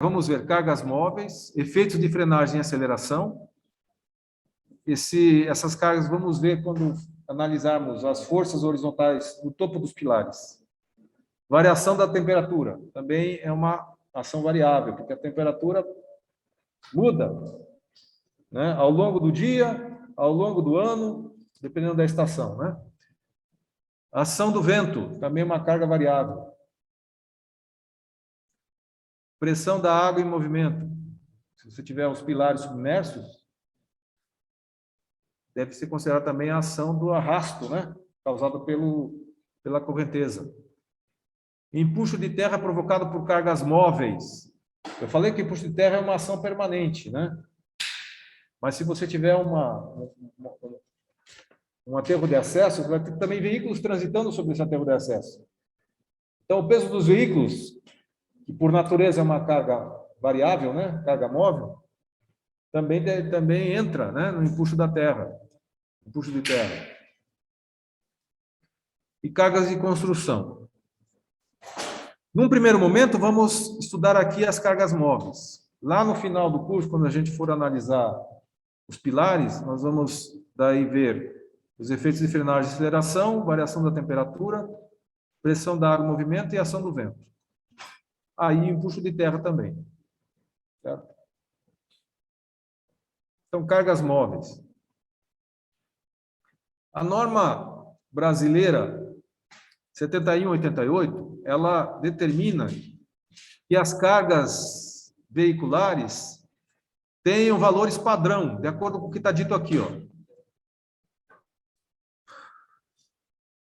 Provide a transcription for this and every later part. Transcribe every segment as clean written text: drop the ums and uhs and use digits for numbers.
Vamos ver cargas móveis, efeitos de frenagem e aceleração. Essas cargas vamos ver quando analisarmos as forças horizontais no topo dos pilares. Variação da temperatura, também é uma ação variável, porque a temperatura muda, né, ao longo do dia, ao longo do ano, dependendo da estação, né? Ação do vento, também é uma carga variável. Pressão da água em movimento. Se você tiver os pilares submersos, deve ser considerada também a ação do arrasto, né? Causada pela correnteza. Empuxo de terra provocado por cargas móveis. Eu falei que empuxo de terra é uma ação permanente, né? Mas se você tiver um aterro de acesso, vai ter também veículos transitando sobre esse aterro de acesso. Então, o peso dos veículos, que por natureza é uma carga variável, né? Carga móvel, também entra, né? No empuxo da terra. Empuxo de terra. E cargas de construção. Num primeiro momento, vamos estudar aqui as cargas móveis. Lá no final do curso, quando a gente for analisar os pilares, nós vamos daí ver os efeitos de frenagem e aceleração, variação da temperatura, pressão da água em movimento e ação do vento. Aí, empuxo de terra também. Certo? Então, cargas móveis. A norma brasileira 7188, ela determina que as cargas veiculares tenham valores padrão, de acordo com o que está dito aqui, ó.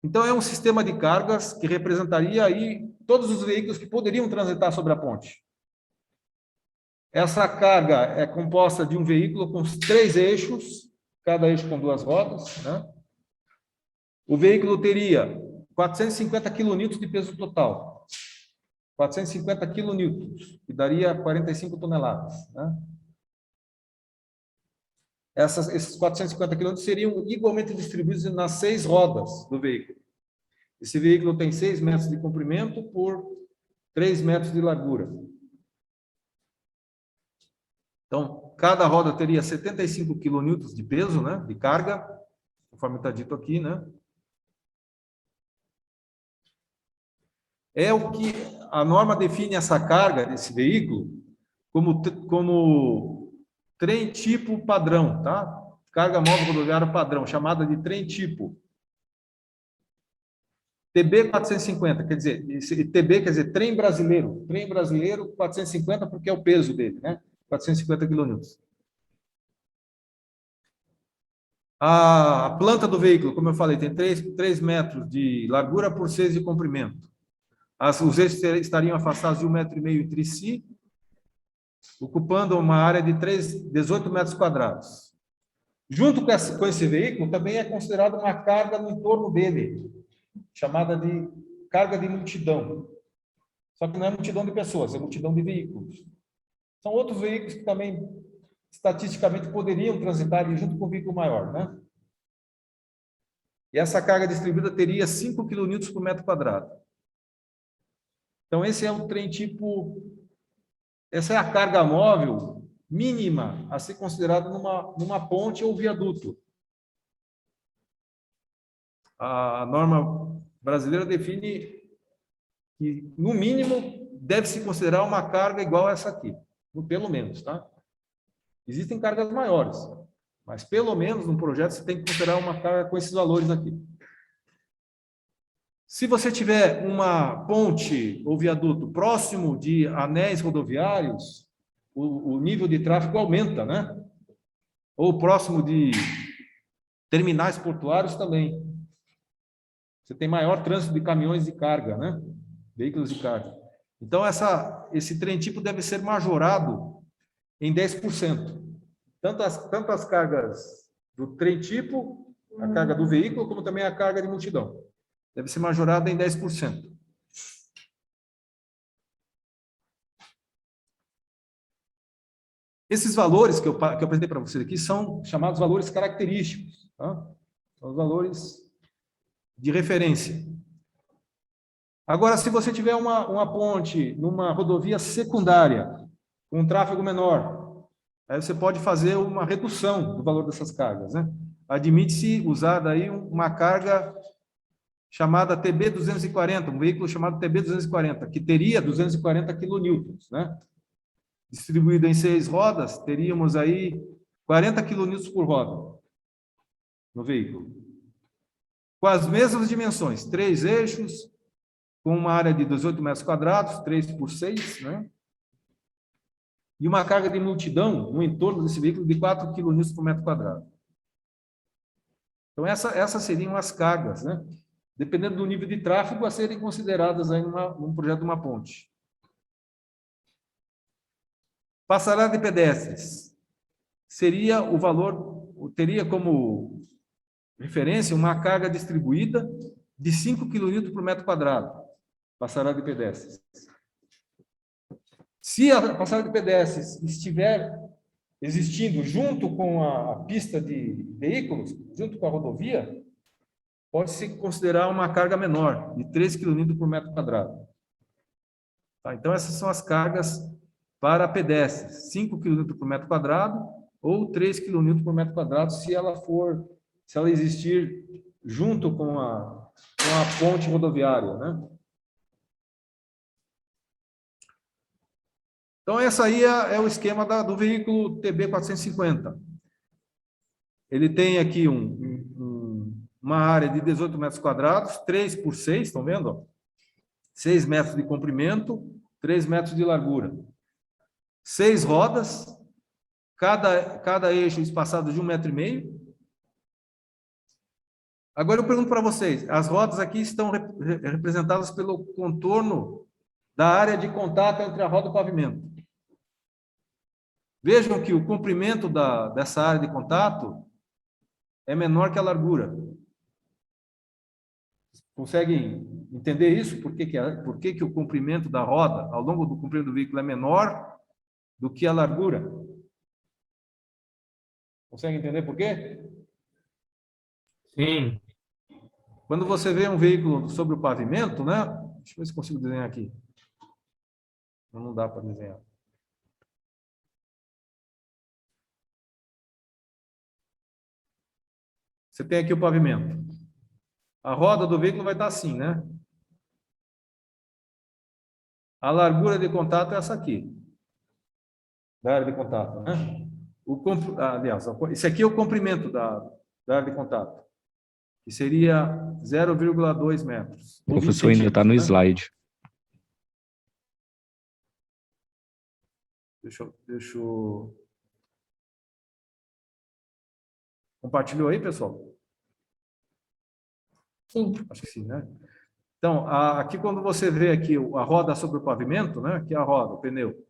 Então, é um sistema de cargas que representaria aí todos os veículos que poderiam transitar sobre a ponte. Essa carga é composta de um veículo com 3 eixos, cada eixo com 2 rodas, né? O veículo teria 450 kN de peso total. 450 kN, que daria 45 toneladas, né? Esses 450 kN seriam igualmente distribuídos nas 6 rodas do veículo. Esse veículo tem 6 metros de comprimento por 3 metros de largura. Então, cada roda teria 75 kN de peso, né, de carga, conforme está dito aqui, né? É o que a norma define essa carga desse veículo como trem tipo padrão, tá? Carga móvel rodoviária padrão, chamada de trem tipo. TB 450, quer dizer, TB quer dizer trem brasileiro 450 porque é o peso dele, né? 450 kN. A planta do veículo, como eu falei, tem 3 metros de largura por 6 de comprimento. Os eixos estariam afastados de 1,5 m entre si, ocupando uma área de 18 metros quadrados. Junto com esse veículo, também é considerado uma carga no entorno dele, chamada de carga de multidão. Só que não é multidão de pessoas, é multidão de veículos. São outros veículos que também, estatisticamente, poderiam transitar ali junto com o veículo maior, né? E essa carga distribuída teria 5 kN por metro quadrado. Então, esse é um trem tipo... Essa é a carga móvel mínima a ser considerada numa ponte ou viaduto. A norma brasileira define que, no mínimo, deve-se considerar uma carga igual a essa aqui, pelo menos, tá? Existem cargas maiores, mas pelo menos no projeto você tem que considerar uma carga com esses valores aqui. Se você tiver uma ponte ou viaduto próximo de anéis rodoviários, o nível de tráfego aumenta, né? Ou próximo de terminais portuários também. Você tem maior trânsito de caminhões de carga, né? Veículos de carga. Então, esse trem tipo deve ser majorado em 10%. Tanto as cargas do trem tipo, a carga do veículo, como também a carga de multidão. Deve ser majorada em 10%. Esses valores que eu apresentei para vocês aqui são chamados valores característicos, tá? São os valores de referência. Agora, se você tiver uma ponte numa rodovia secundária, com um tráfego menor. Aí você pode fazer uma redução do valor dessas cargas, né? Admite-se usar daí uma carga chamada TB240, um veículo chamado TB240, que teria 240 quilonewtons, né? Distribuído em 6 rodas, teríamos aí 40 quilonewtons por roda no veículo. Com as mesmas dimensões, 3 eixos, com uma área de 18 metros quadrados, 3 por 6, né? E uma carga de multidão no entorno desse veículo de 4 quilonewtons por metro quadrado. Então, essas seriam as cargas, né? Dependendo do nível de tráfego, a serem consideradas aí num projeto de uma ponte. Passarela de pedestres. Seria o valor, teria como referência uma carga distribuída de 5 kN por metro quadrado. Passarela de pedestres. Se a passarela de pedestres estiver existindo junto com a pista de veículos, junto com a rodovia, pode-se considerar uma carga menor, de 3 kN por metro quadrado. Tá? Então, essas são as cargas para pedestres, 5 kN por metro quadrado ou 3 kN por metro quadrado, se ela existir junto com a ponte rodoviária, né? Então, essa aí é o esquema do veículo TB450. Ele tem aqui uma área de 18 metros quadrados, 3 por 6, estão vendo? 6 metros de comprimento, 3 metros de largura. 6 rodas, cada eixo espaçado de 1,5 metro. Agora eu pergunto para vocês, as rodas aqui estão representadas pelo contorno da área de contato entre a roda e o pavimento. Vejam que o comprimento dessa área de contato é menor que a largura. Conseguem entender isso? Por que o comprimento da roda ao longo do comprimento do veículo é menor do que a largura? Conseguem entender por quê? Sim. Quando você vê um veículo sobre o pavimento, né? Deixa eu ver se consigo desenhar aqui. Não dá para desenhar. Você tem aqui o pavimento. A roda do veículo vai estar assim, né? A largura de contato é essa aqui. Da área de contato, né? Aliás, esse aqui é o comprimento da área de contato, que seria 0,2 metros. O professor ainda está no slide. Deixa eu... Compartilhou aí, pessoal? Sim. Acho que sim, né? Então, aqui quando você vê aqui a roda sobre o pavimento, né? Aqui é a roda, o pneu.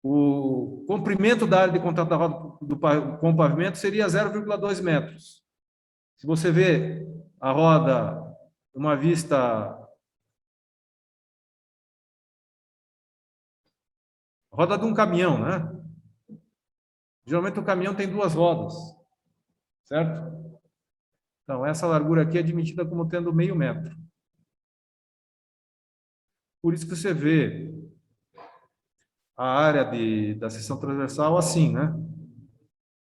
O comprimento da área de contato da roda com o pavimento seria 0,2 metros. Se você vê a roda, uma vista... Roda de um caminhão, né? Geralmente o caminhão tem 2 rodas, certo? Então, essa largura aqui é admitida como tendo meio metro. Por isso que você vê a área da seção transversal assim, né?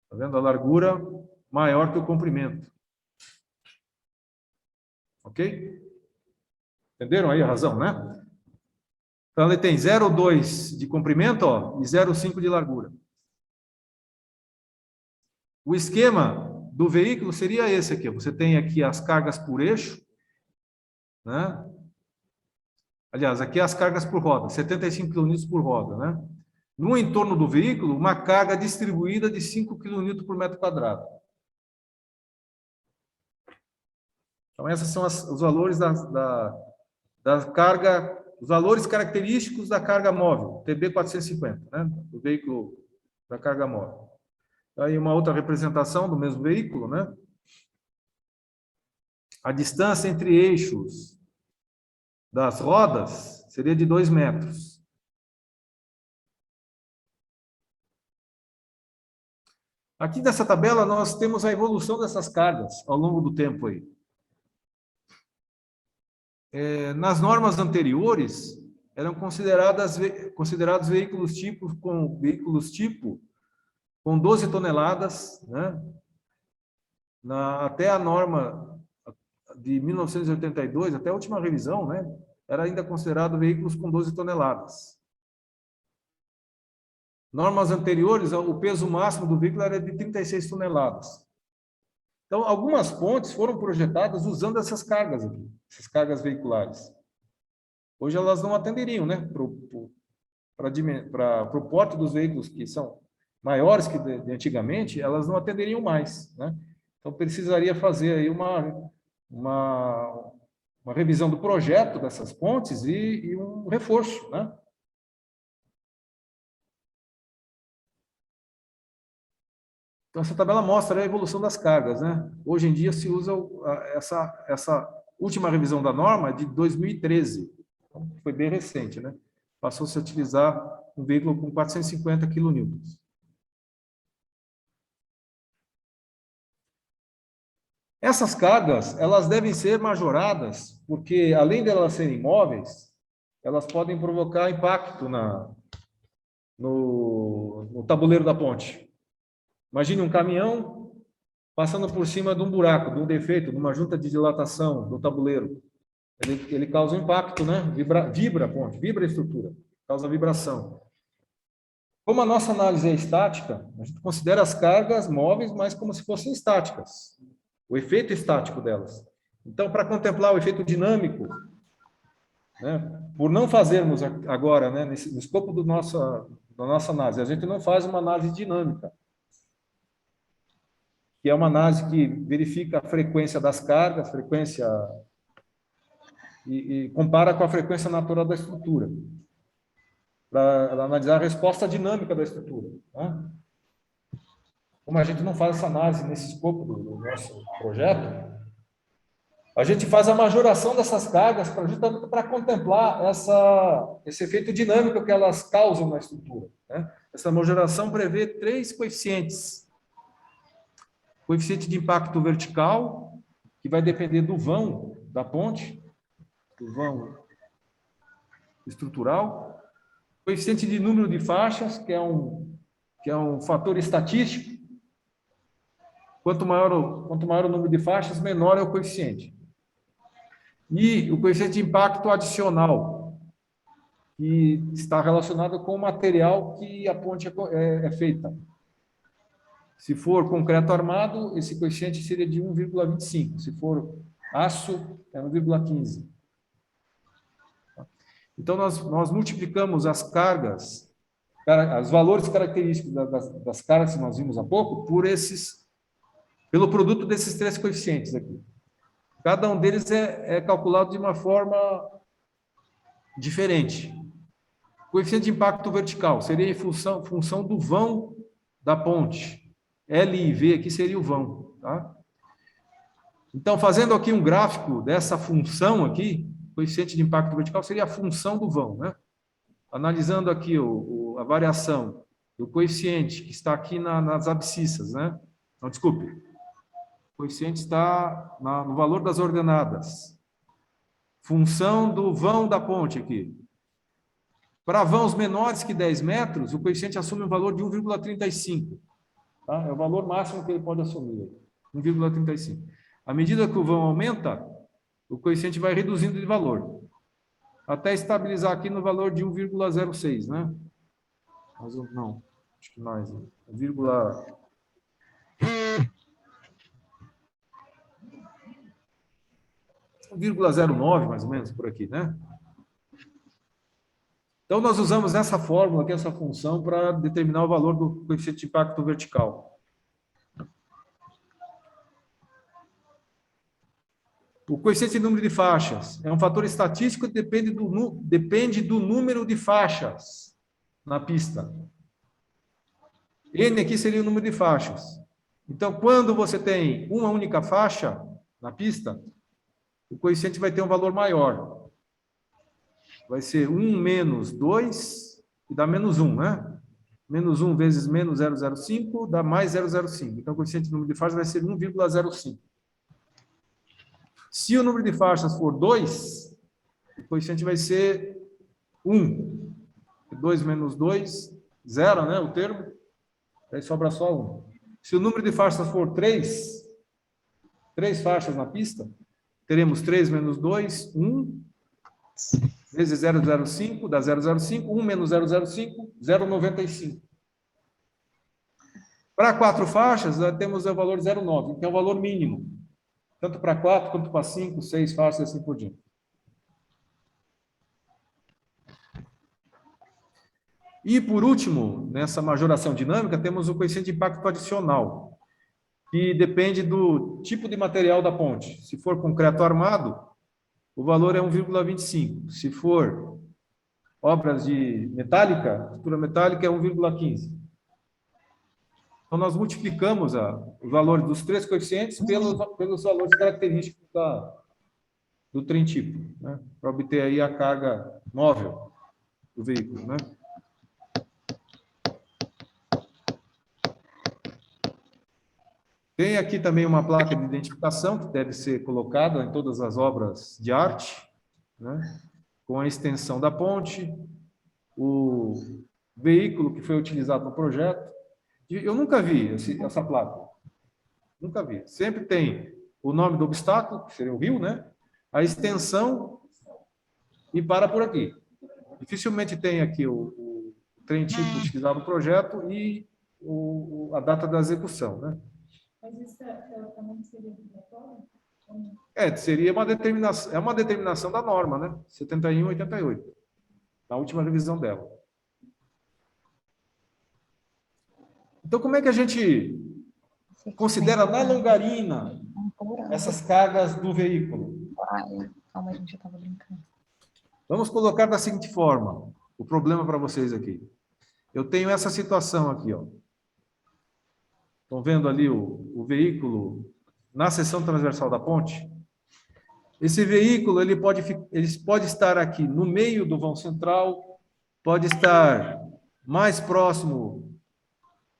Tá vendo? A largura maior que o comprimento. Ok? Entenderam aí a razão, né? Então, ele tem 0,2 de comprimento, ó, e 0,5 de largura. O esquema do veículo seria esse aqui. Você tem aqui as cargas por eixo, né? Aliás, aqui as cargas por roda, 75 kN por roda, né? No entorno do veículo, uma carga distribuída de 5 kN por metro quadrado. Então, esses são os valores da carga, os valores característicos da carga móvel, TB450, né? Do veículo da carga móvel. Aí uma outra representação do mesmo veículo, né? A distância entre eixos das rodas seria de 2 metros. Aqui nessa tabela nós temos a evolução dessas cargas ao longo do tempo aí. Nas normas anteriores, eram considerados veículos tipo com 12 toneladas, né? Até a norma de 1982, até a última revisão, né? Era ainda considerado veículos com 12 toneladas. Normas anteriores, o peso máximo do veículo era de 36 toneladas. Então, algumas pontes foram projetadas usando essas cargas aqui, essas cargas veiculares. Hoje elas não atenderiam, né? Para o porte dos veículos que são maiores que de antigamente, elas não atenderiam mais, né? Então, precisaria fazer aí uma revisão do projeto dessas pontes e um reforço, né? Então, essa tabela mostra a evolução das cargas, né? Hoje em dia se usa essa última revisão da norma de 2013, então, foi bem recente, né? Passou-se a utilizar um veículo com 450 kN. Essas cargas, elas devem ser majoradas, porque além de elas serem móveis, elas podem provocar impacto no tabuleiro da ponte. Imagine um caminhão passando por cima de um buraco, de um defeito, de uma junta de dilatação do tabuleiro. Ele causa um impacto, né? Vibra a ponte, vibra a estrutura, causa vibração. Como a nossa análise é estática, a gente considera as cargas móveis, mas como se fossem estáticas, o efeito estático delas. Então, para contemplar o efeito dinâmico, né, por não fazermos agora, né, no escopo da nossa análise, a gente não faz uma análise dinâmica, que é uma análise que verifica a frequência das cargas, e compara com a frequência natural da estrutura, para analisar a resposta dinâmica da estrutura, né? Como a gente não faz essa análise nesse escopo do nosso projeto, a gente faz a majoração dessas cargas justamente para contemplar esse efeito dinâmico que elas causam na estrutura, né? Essa majoração prevê 3 coeficientes. Coeficiente de impacto vertical, que vai depender do vão da ponte, do vão estrutural. Coeficiente de número de faixas, que é um fator estatístico. Quanto maior o número de faixas, menor é o coeficiente. E o coeficiente de impacto adicional, que está relacionado com o material que a ponte é feita. Se for concreto armado, esse coeficiente seria de 1,25. Se for aço, é 1,15. Então, nós multiplicamos as cargas, os valores característicos das cargas que nós vimos há pouco, pelo produto desses 3 coeficientes aqui. Cada um deles é calculado de uma forma diferente. O coeficiente de impacto vertical seria em função do vão da ponte. L e V aqui seria o vão, tá? Então, fazendo aqui um gráfico dessa função aqui, o coeficiente de impacto vertical seria a função do vão, né? Analisando aqui a variação do coeficiente que está aqui nas abscissas, né? Não, desculpe. O coeficiente está no valor das ordenadas. Função do vão da ponte aqui. Para vãos menores que 10 metros, o coeficiente assume um valor de 1,35. Tá? É o valor máximo que ele pode assumir. 1,35. À medida que o vão aumenta, o coeficiente vai reduzindo de valor, até estabilizar aqui no valor de 1,06, né? Mas não, acho que mais. 1,09, mais ou menos, por aqui, né? Então, nós usamos essa fórmula, que é essa função, para determinar o valor do coeficiente de impacto vertical. O coeficiente de número de faixas é um fator estatístico que depende do número de faixas na pista. N aqui seria o número de faixas. Então, quando você tem uma única faixa na pista, o coeficiente vai ter um valor maior. Vai ser 1 menos 2, que dá menos 1, né? Menos 1 vezes menos 0,05 dá mais 0,05. Então, o coeficiente de número de faixas vai ser 1,05. Se o número de faixas for 2, o coeficiente vai ser 1. 2 menos 2, 0, né? O termo. Aí sobra só 1. Se o número de faixas for 3 faixas na pista, teremos 3 menos 2, 1, vezes 0,05, dá 0,05, 1 menos 0,05, 0,95. Para 4 faixas, temos o valor 0,9, que é o valor mínimo. Tanto para 4, quanto para 5, 6 faixas e assim por diante. E, por último, nessa majoração dinâmica, temos o coeficiente de impacto adicional, que depende do tipo de material da ponte. Se for concreto armado, o valor é 1,25. Se for obras de metálica, estrutura metálica, é 1,15. Então, nós multiplicamos o valor dos 3 coeficientes pelos valores característicos do trem tipo, né? Para obter aí a carga móvel do veículo, né? Tem aqui também uma placa de identificação que deve ser colocada em todas as obras de arte, né? Com a extensão da ponte, o veículo que foi utilizado no projeto. Eu nunca vi essa placa. Nunca vi. Sempre tem o nome do obstáculo, que seria o rio, né? A extensão e para por aqui. Dificilmente tem aqui o trem tipo utilizado no projeto e a data da execução, né? Mas isso também seria obrigatório? Seria uma determinação da norma, né? 71/88, na última revisão dela. Então, como é que a gente considera na longarina essas cargas do veículo? Calma, a gente já estava brincando. Vamos colocar da seguinte forma, o problema para vocês aqui. Eu tenho essa situação aqui, ó. Estão vendo ali o veículo na seção transversal da ponte? Esse veículo ele pode estar aqui no meio do vão central, pode estar mais próximo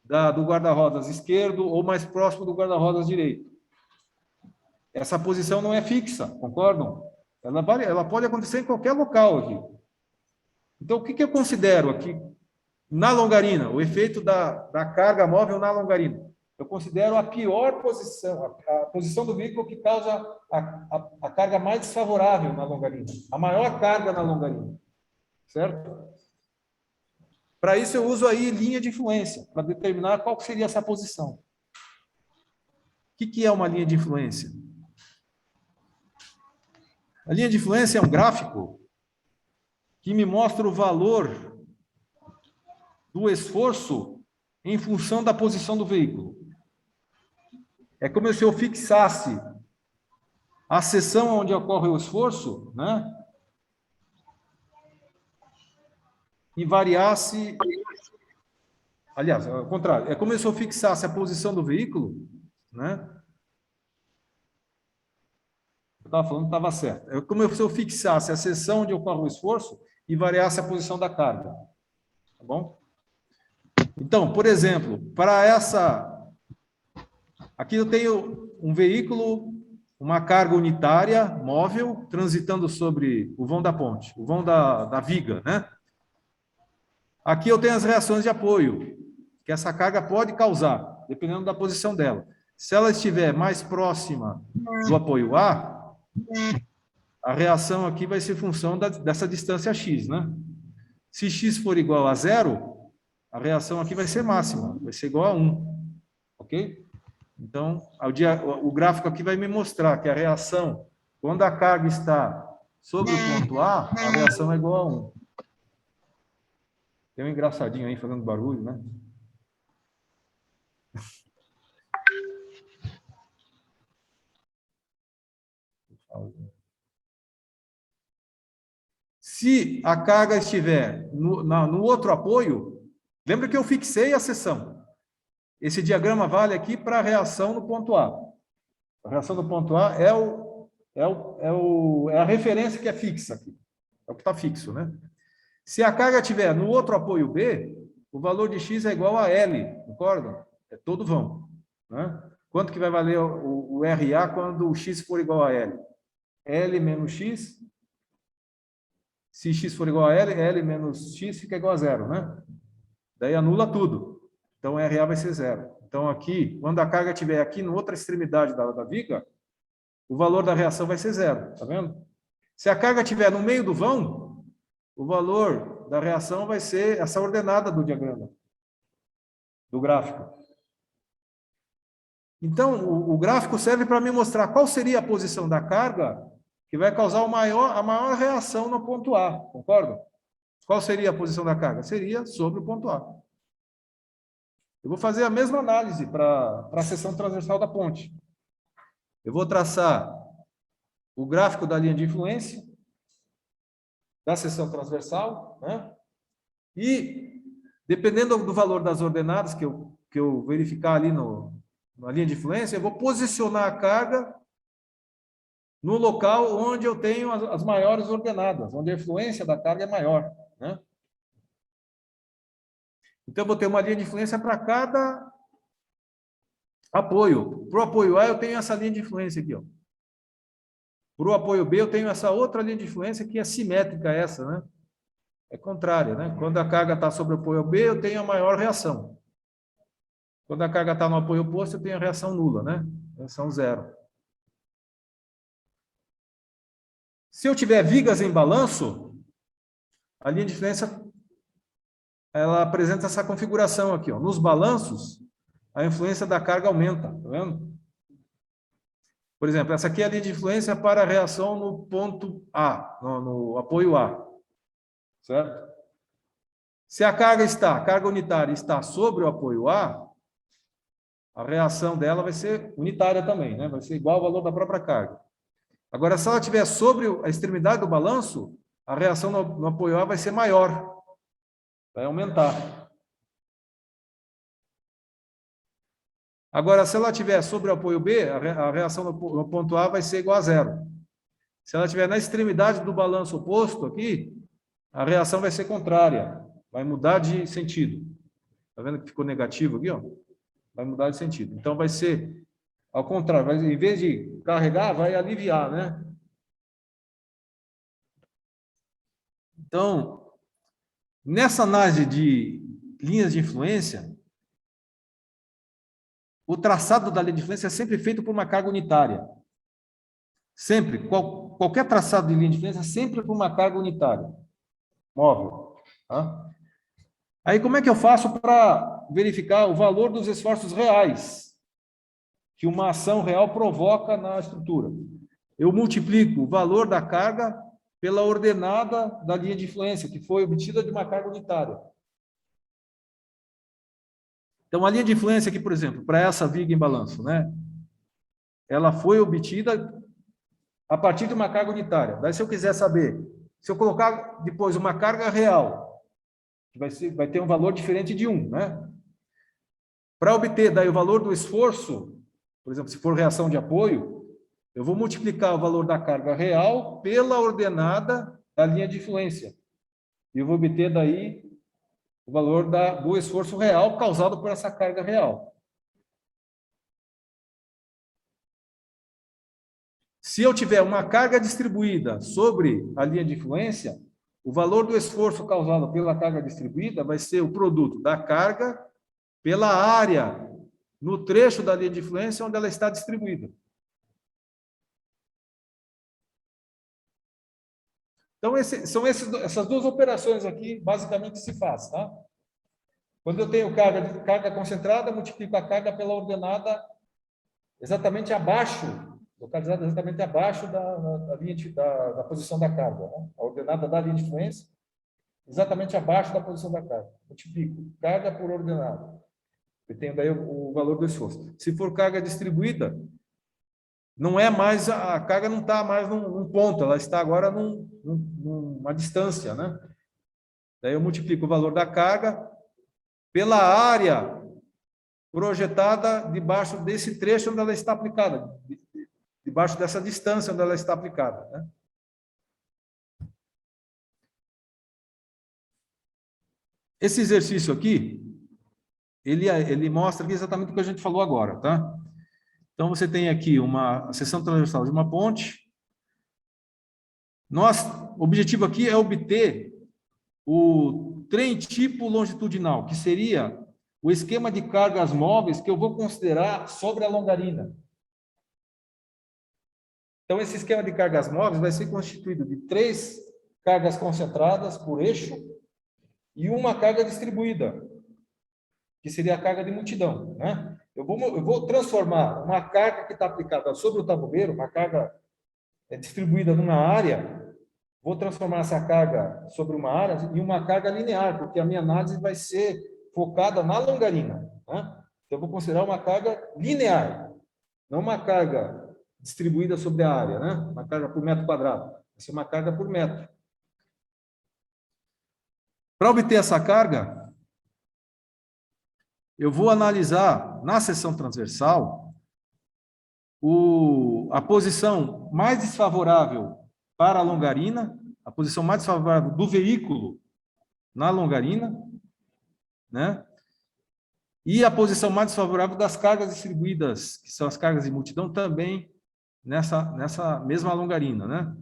do guarda-rodas esquerdo ou mais próximo do guarda-rodas direito. Essa posição não é fixa, concordam? Ela pode acontecer em qualquer local aqui. Então, o que eu considero aqui na longarina, o efeito da carga móvel na longarina? Eu considero a pior posição, a posição do veículo que causa a carga mais desfavorável na longarina, a maior carga na longarina, certo? Para isso eu uso aí linha de influência, para determinar qual seria essa posição. O que é uma linha de influência? A linha de influência é um gráfico que me mostra o valor do esforço em função da posição do veículo. É como se eu fixasse a seção onde ocorre o esforço, né? E variasse... Aliás, ao contrário, é como se eu fixasse a posição do veículo, né? Eu estava falando que estava certo. É como se eu fixasse a seção onde ocorre o esforço e variasse a posição da carga. Tá bom? Então, por exemplo, para essa... Aqui eu tenho um veículo, uma carga unitária, móvel, transitando sobre o vão da ponte, o vão da viga, né? Aqui eu tenho as reações de apoio, que essa carga pode causar, dependendo da posição dela. Se ela estiver mais próxima do apoio A, a reação aqui vai ser função dessa distância x, né? Se x for igual a 0, a reação aqui vai ser máxima, vai ser igual a 1, ok? Então, o gráfico aqui vai me mostrar que a reação, quando a carga está sobre o ponto A, a reação é igual a 1. Tem um engraçadinho aí fazendo barulho, né? Se a carga estiver no outro apoio, lembra que eu fixei a seção. Esse diagrama vale aqui para a reação no ponto A. A reação do ponto A é a referência que é fixa aqui. É o que está fixo, né? Se a carga estiver no outro apoio B, o valor de x é igual a L, concorda? É todo vão, né? Quanto que vai valer o RA quando o x for igual a L? L menos x Se x for igual a L, L menos x fica igual a zero, né? Daí anula tudo. Então, RA vai ser zero. Então, aqui, quando a carga estiver aqui na outra extremidade da viga, o valor da reação vai ser zero, tá vendo? Se a carga estiver no meio do vão, o valor da reação vai ser essa ordenada do diagrama, do gráfico. Então, o gráfico serve para me mostrar qual seria a posição da carga que vai causar a maior reação no ponto A, concorda? Qual seria a posição da carga? Seria sobre o ponto A. Eu vou fazer a mesma análise para a seção transversal da ponte. Eu vou traçar o gráfico da linha de influência da seção transversal, né? E, dependendo do valor das ordenadas que eu verificar ali na linha de influência, eu vou posicionar a carga no local onde eu tenho as maiores ordenadas, onde a influência da carga é maior, né? Então, eu vou ter uma linha de influência para cada apoio. Para o apoio A, eu tenho essa linha de influência aqui, ó. Para o apoio B, eu tenho essa outra linha de influência que é simétrica a essa, né? É contrária, né? Quando a carga está sobre o apoio B, eu tenho a maior reação. Quando a carga está no apoio oposto, eu tenho a reação nula, né? Reação zero. Se eu tiver vigas em balanço, a linha de influência ela apresenta essa configuração aqui, ó. Nos balanços, a influência da carga aumenta, tá vendo? Por exemplo, essa aqui é a linha de influência para a reação no ponto A, no apoio A, certo? Se a carga unitária está sobre o apoio A reação dela vai ser unitária também, né? Vai ser igual ao valor da própria carga. Agora, se ela estiver sobre a extremidade do balanço, a reação no apoio A vai ser maior, vai aumentar. Agora, se ela estiver sobre o apoio B, a reação no ponto A vai ser igual a zero. Se ela estiver na extremidade do balanço oposto aqui, a reação vai ser contrária, vai mudar de sentido. Está vendo que ficou negativo aqui, ó? Vai mudar de sentido. Então, vai ser ao contrário, em vez de carregar, vai aliviar, né? Então, nessa análise de linhas de influência, o traçado da linha de influência é sempre feito por uma carga unitária. Sempre. Qualquer traçado de linha de influência é sempre por uma carga unitária. Móvel. Tá? Aí, como é que eu faço para verificar o valor dos esforços reais que uma ação real provoca na estrutura? Eu multiplico o valor da carga pela ordenada da linha de influência, que foi obtida de uma carga unitária. Então, a linha de influência aqui, por exemplo, para essa viga em balanço, né? Ela foi obtida a partir de uma carga unitária. Daí, se eu quiser saber, se eu colocar depois uma carga real, que vai ter um valor diferente de 1, né? Para obter daí o valor do esforço, por exemplo, se for reação de apoio, eu vou multiplicar o valor da carga real pela ordenada da linha de influência. E eu vou obter daí o valor do esforço real causado por essa carga real. Se eu tiver uma carga distribuída sobre a linha de influência, o valor do esforço causado pela carga distribuída vai ser o produto da carga pela área no trecho da linha de influência onde ela está distribuída. Então, são essas duas operações aqui, basicamente, que se faz, tá? Quando eu tenho carga concentrada, multiplico a carga pela ordenada exatamente abaixo, localizada exatamente abaixo da posição da carga, né? A ordenada da linha de influência, exatamente abaixo da posição da carga. Multiplico carga por ordenada. Eu tenho daí o valor do esforço. Se for carga distribuída, não é mais, a carga não está mais num ponto, ela está agora numa distância, né? Daí eu multiplico o valor da carga pela área projetada debaixo desse trecho onde ela está aplicada, debaixo dessa distância onde ela está aplicada, né? Esse exercício aqui, ele mostra aqui exatamente o que a gente falou agora, tá? Então, você tem aqui uma seção transversal de uma ponte, O objetivo aqui é obter o trem tipo longitudinal, que seria o esquema de cargas móveis que eu vou considerar sobre a longarina. Então, esse esquema de cargas móveis vai ser constituído de 3 cargas concentradas por eixo e uma carga distribuída, que seria a carga de multidão, né? Eu vou transformar uma carga que está aplicada sobre o tabuleiro, uma carga distribuída numa área, vou transformar essa carga sobre uma área em uma carga linear, porque a minha análise vai ser focada na longarina, né? Então, eu vou considerar uma carga linear, não uma carga distribuída sobre a área, né? Uma carga por metro quadrado. Vai ser uma carga por metro. Para obter essa carga, eu vou analisar na seção transversal a posição mais desfavorável para a longarina, a posição mais desfavorável do veículo na longarina, né? E a posição mais desfavorável das cargas distribuídas, que são as cargas de multidão, também nessa mesma longarina, né?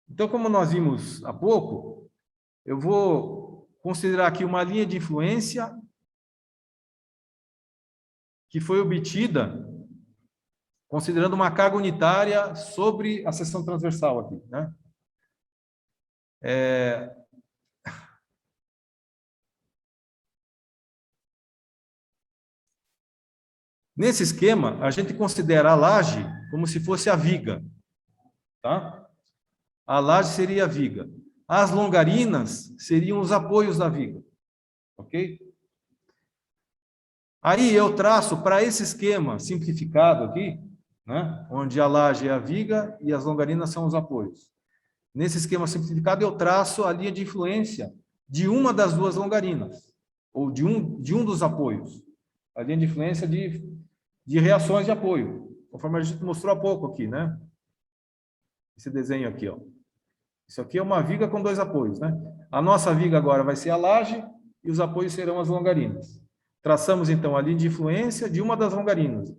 Então, como nós vimos há pouco, eu vou considerar aqui uma linha de influência que foi obtida considerando uma carga unitária sobre a seção transversal aqui, né? Nesse esquema, a gente considera a laje como se fosse a viga, tá? A laje seria a viga. As longarinas seriam os apoios da viga, ok? Aí eu traço para esse esquema simplificado aqui, né? Onde a laje é a viga e as longarinas são os apoios. Nesse esquema simplificado, eu traço a linha de influência de uma das duas longarinas, ou de um dos apoios. A linha de influência de reações de apoio, conforme a gente mostrou há pouco aqui, né? Esse desenho aqui, ó. Isso aqui é uma viga com 2 apoios, né? A nossa viga agora vai ser a laje e os apoios serão as longarinas. Traçamos, então, a linha de influência de uma das longarinas.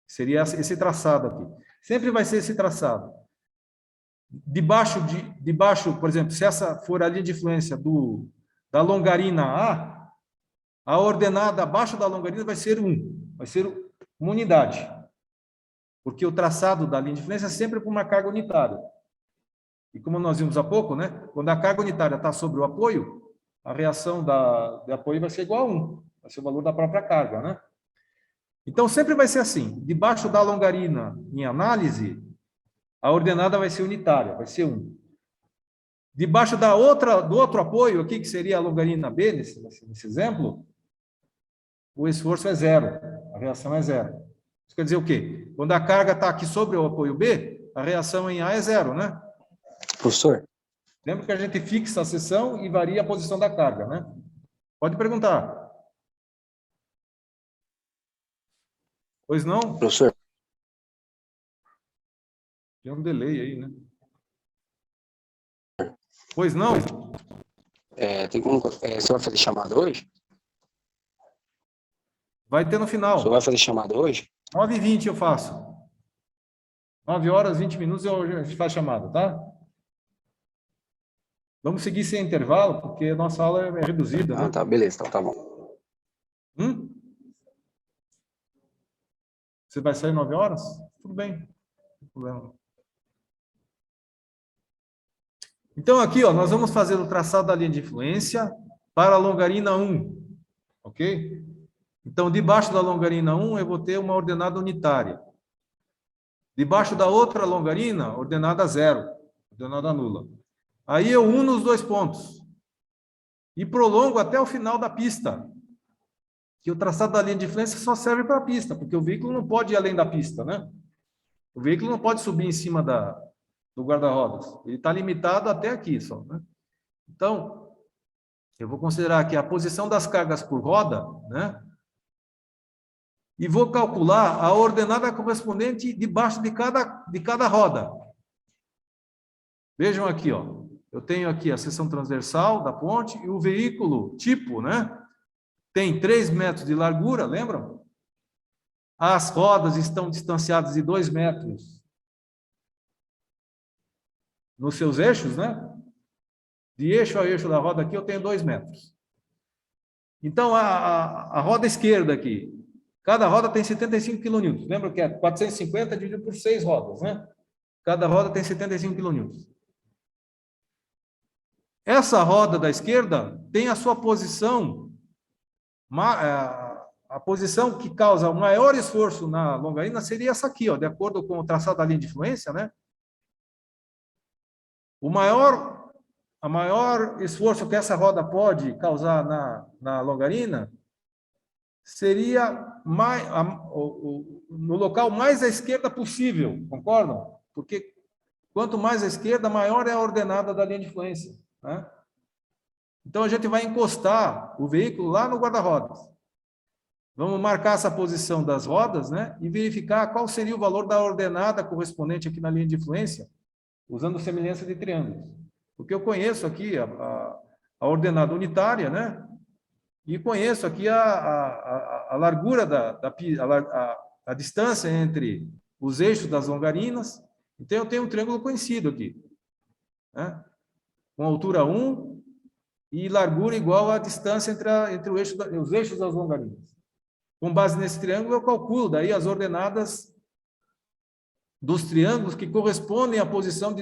Seria esse traçado aqui. Sempre vai ser esse traçado. Debaixo, por exemplo, se essa for a linha de influência da longarina a ordenada abaixo da longarina vai ser 1. Vai ser uma unidade. Porque o traçado da linha de influência é sempre por uma carga unitária. E como nós vimos há pouco, né? Quando a carga unitária está sobre o apoio, a reação de apoio vai ser igual a 1. Vai ser o valor da própria carga, né? Então, sempre vai ser assim. Debaixo da longarina, em análise, a ordenada vai ser unitária, vai ser 1. Debaixo do outro apoio, aqui, que seria a longarina B, nesse exemplo, o esforço é 0, a reação é 0. Isso quer dizer o quê? Quando a carga está aqui sobre o apoio B, a reação em A é 0, né? Professor? Lembra que a gente fixa a seção e varia a posição da carga, né? Pode perguntar. Pois não? Professor? Tem um delay aí, né? Pois não? Tem como, você vai fazer chamada hoje? Vai ter no final. O senhor vai fazer chamada hoje? 9h20 eu faço. 9h20 a gente faz chamada, tá? Vamos seguir sem intervalo, porque a nossa aula é reduzida, né? Tá, beleza, então tá bom. Você vai sair 9h? Tudo bem, não tem problema. Então, aqui, ó, nós vamos fazer o traçado da linha de influência para a longarina 1, ok? Então, debaixo da longarina 1, eu vou ter uma ordenada unitária. Debaixo da outra longarina, ordenada 0, ordenada nula. Aí eu uno os 2 pontos e prolongo até o final da pista. Que o traçado da linha de influência só serve para a pista, porque o veículo não pode ir além da pista, né? O veículo não pode subir em cima do guarda-rodas. Ele está limitado até aqui só, né? Então, eu vou considerar aqui a posição das cargas por roda, né? E vou calcular a ordenada correspondente debaixo de cada roda. Vejam aqui, ó. Eu tenho aqui a seção transversal da ponte e o veículo tipo, né? Tem 3 metros de largura, lembram? As rodas estão distanciadas de 2 metros nos seus eixos, né? De eixo a eixo da roda aqui, eu tenho 2 metros. Então, a roda esquerda aqui, cada roda tem 75 kN. Lembra que é 450 dividido por 6 rodas, né? Cada roda tem 75 kN. Essa roda da esquerda tem a sua posição, a posição que causa o maior esforço na longarina seria essa aqui, ó, de acordo com o traçado da linha de influência, né? A maior esforço que essa roda pode causar na longarina seria no local mais à esquerda possível, concordam? Porque quanto mais à esquerda, maior é a ordenada da linha de influência, né? Então, a gente vai encostar o veículo lá no guarda-rodas. Vamos marcar essa posição das rodas, né? E verificar qual seria o valor da ordenada correspondente aqui na linha de influência, usando semelhança de triângulos. Porque eu conheço aqui a ordenada unitária, né? E conheço aqui a largura a distância entre os eixos das longarinas. Então, eu tenho um triângulo conhecido aqui, né? Com altura 1 e largura igual à distância entre os eixos das longarinas. Com base nesse triângulo, eu calculo daí as ordenadas dos triângulos que correspondem à posição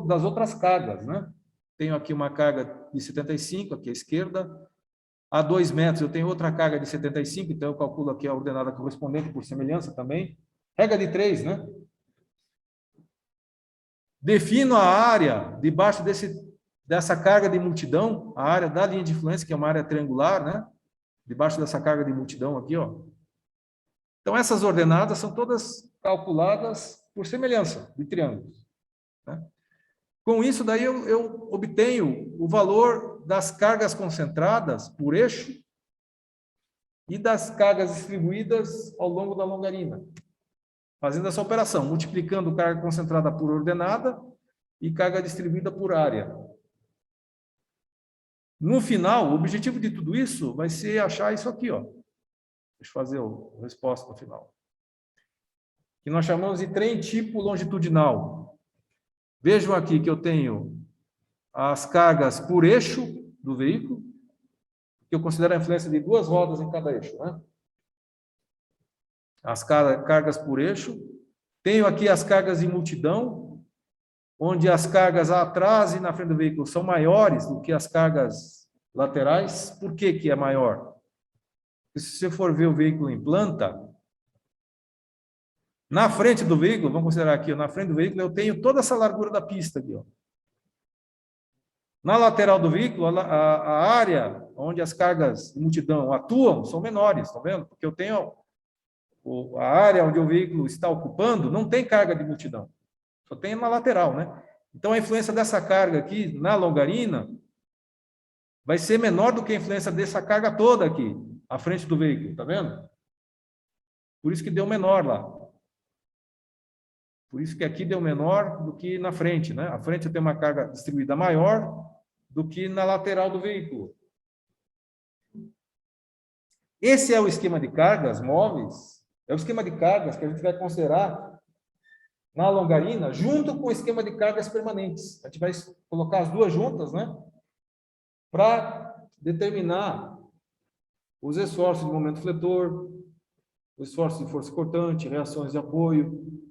das outras cargas, né? Tenho aqui uma carga de 75, aqui à esquerda. A 2 metros eu tenho outra carga de 75, então eu calculo aqui a ordenada correspondente por semelhança também. Regra de 3, né? Defino a área debaixo dessa carga de multidão, a área da linha de influência, que é uma área triangular, né? Debaixo dessa carga de multidão aqui, ó. Então, essas ordenadas são todas calculadas por semelhança de triângulos, né? Com isso, daí eu obtenho o valor das cargas concentradas por eixo e das cargas distribuídas ao longo da longarina, fazendo essa operação, multiplicando carga concentrada por ordenada e carga distribuída por área. No final, o objetivo de tudo isso vai ser achar isso aqui, ó. Deixa eu fazer a resposta no final. Que nós chamamos de trem tipo longitudinal. Vejam aqui que eu tenho as cargas por eixo do veículo, que eu considero a influência de 2 rodas em cada eixo, né? As cargas por eixo. Tenho aqui as cargas de multidão, onde as cargas atrás e na frente do veículo são maiores do que as cargas laterais. Por que que é maior? Porque se você for ver o veículo em planta, na frente do veículo, vamos considerar aqui, na frente do veículo eu tenho toda essa largura da pista aqui, ó. Na lateral do veículo, a área onde as cargas de multidão atuam são menores, tá vendo? Porque eu tenho a área onde o veículo está ocupando, não tem carga de multidão, só tem na lateral, né? Então, a influência dessa carga aqui na longarina vai ser menor do que a influência dessa carga toda aqui, à frente do veículo, tá vendo? Por isso que deu menor lá. Por isso que aqui deu menor do que na frente, né? À frente eu tenho uma carga distribuída maior do que na lateral do veículo. Esse é o esquema de cargas móveis, é o esquema de cargas que a gente vai considerar na longarina, junto com o esquema de cargas permanentes. A gente vai colocar as duas juntas, né? Para determinar os esforços de momento fletor, os esforços de força cortante, reações de apoio.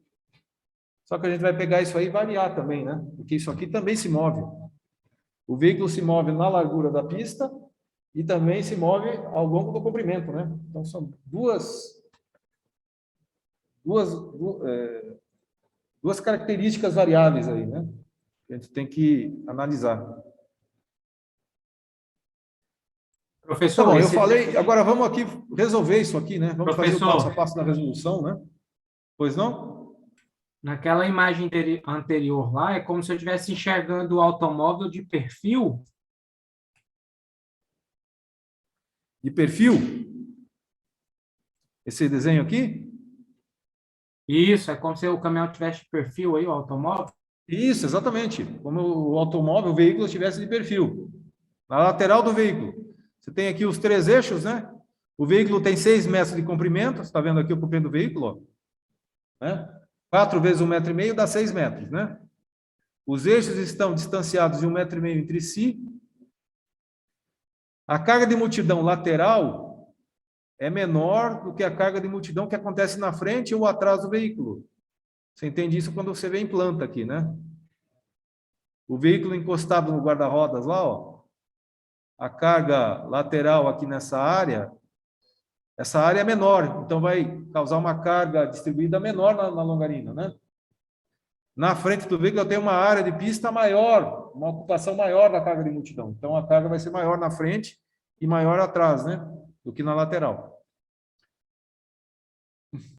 Só que a gente vai pegar isso aí e variar também, né? Porque isso aqui também se move. O veículo se move na largura da pista e também se move ao longo do comprimento, né? Então, são duas características variáveis aí, né? Que a gente tem que analisar. Professor, Bom, eu falei, agora vamos aqui resolver isso aqui, né? Vamos fazer o passo a passo da resolução, né? Pois não? Naquela imagem anterior lá, é como se eu estivesse enxergando o automóvel de perfil. De perfil? Esse desenho aqui? Isso, é como se o caminhão tivesse de perfil aí, o automóvel. Isso, exatamente. Como o automóvel, o veículo estivesse de perfil. Na lateral do veículo. Você tem aqui os 3 eixos, né? O veículo tem 6 metros de comprimento. Você está vendo aqui o comprimento do veículo, ó, né? 4 vezes 1,5 metro dá 6 metros, né? Os eixos estão distanciados de 1,5 m entre si. A carga de multidão lateral é menor do que a carga de multidão que acontece na frente ou atrás do veículo. Você entende isso quando você vê em planta aqui, né? O veículo encostado no guarda-rodas lá, ó, a carga lateral aqui nessa área, essa área é menor, então vai causar uma carga distribuída menor na longarina, né? Na frente do veículo eu tenho uma área de pista maior, uma ocupação maior da carga de multidão. Então a carga vai ser maior na frente e maior atrás, né? Do que na lateral.